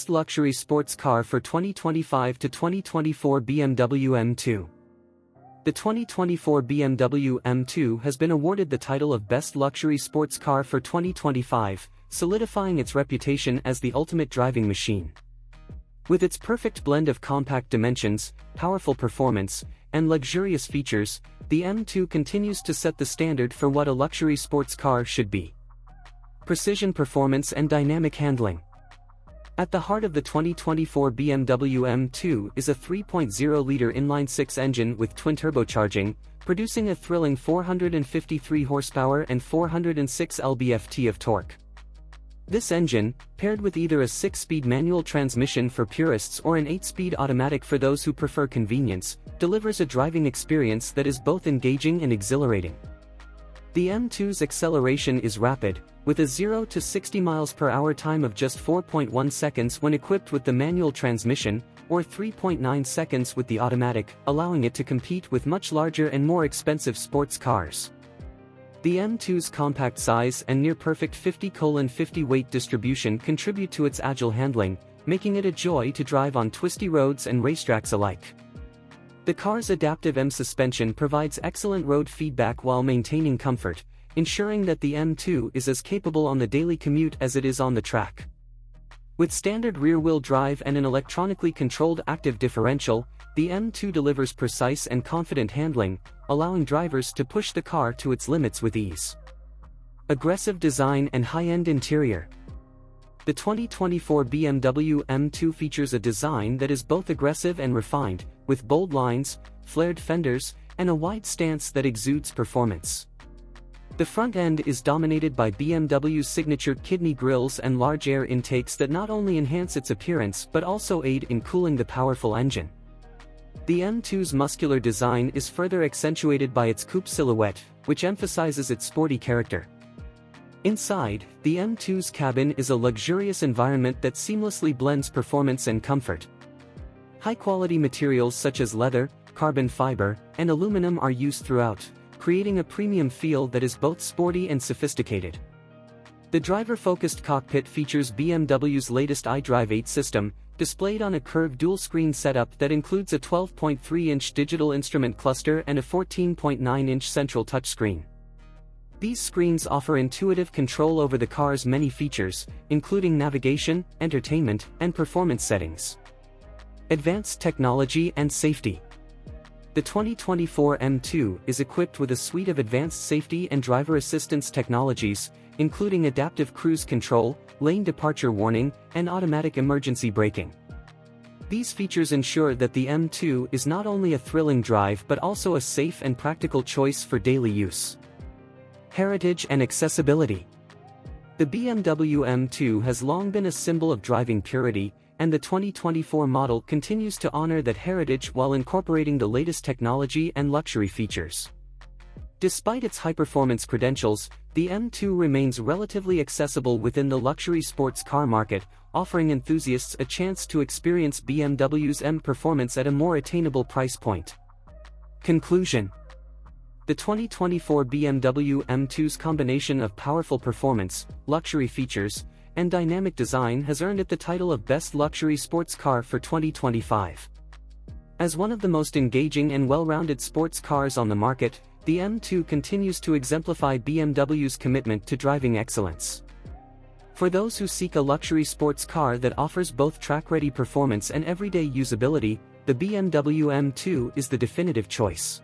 Best Luxury Sports Car for 2025 to 2024 BMW M2. The 2024 BMW M2 has been awarded the title of Best Luxury Sports Car for 2025, solidifying its reputation as the ultimate driving machine. With its perfect blend of compact dimensions, powerful performance, and luxurious features, the M2 continues to set the standard for what a luxury sports car should be. Precision performance and dynamic handling. At the heart of the 2024 BMW M2 is a 3.0-liter inline-six engine with twin turbocharging, producing a thrilling 453 horsepower and 406 lb-ft of torque. This engine, paired with either a 6-speed manual transmission for purists or an 8-speed automatic for those who prefer convenience, delivers a driving experience that is both engaging and exhilarating. The M2's acceleration is rapid, with a 0 to 60 miles per hour time of just 4.1 seconds when equipped with the manual transmission, or 3.9 seconds with the automatic, allowing it to compete with much larger and more expensive sports cars. The M2's compact size and near-perfect 50/50 weight distribution contribute to its agile handling, making it a joy to drive on twisty roads and racetracks alike. The car's adaptive M suspension provides excellent road feedback while maintaining comfort, ensuring that the M2 is as capable on the daily commute as it is on the track. With standard rear-wheel drive and an electronically controlled active differential, the M2 delivers precise and confident handling, allowing drivers to push the car to its limits with ease. Aggressive design and high-end interior. The 2024 BMW M2 features a design that is both aggressive and refined, with bold lines, flared fenders, and a wide stance that exudes performance. The front end is dominated by BMW's signature kidney grilles and large air intakes that not only enhance its appearance but also aid in cooling the powerful engine. The M2's muscular design is further accentuated by its coupe silhouette, which emphasizes its sporty character. Inside, the M2's cabin is a luxurious environment that seamlessly blends performance and comfort. High-quality materials such as leather, carbon fiber, and aluminum are used throughout, creating a premium feel that is both sporty and sophisticated. The driver-focused cockpit features BMW's latest iDrive 8 system, displayed on a curved dual-screen setup that includes a 12.3-inch digital instrument cluster and a 14.9-inch central touchscreen. These screens offer intuitive control over the car's many features, including navigation, entertainment, and performance settings. Advanced technology and safety. The 2024 M2 is equipped with a suite of advanced safety and driver assistance technologies, including adaptive cruise control, lane departure warning, and automatic emergency braking. These features ensure that the M2 is not only a thrilling drive but also a safe and practical choice for daily use. Heritage and accessibility. The BMW M2 has long been a symbol of driving purity, and the 2024 model continues to honor that heritage while incorporating the latest technology and luxury features. Despite its high-performance credentials, the M2 remains relatively accessible within the luxury sports car market, offering enthusiasts a chance to experience BMW's M performance at a more attainable price point. Conclusion. The 2024 BMW M2's combination of powerful performance, luxury features, and dynamic design has earned it the title of Best Luxury Sports Car for 2025. As one of the most engaging and well-rounded sports cars on the market, the M2 continues to exemplify BMW's commitment to driving excellence. For those who seek a luxury sports car that offers both track-ready performance and everyday usability, the BMW M2 is the definitive choice.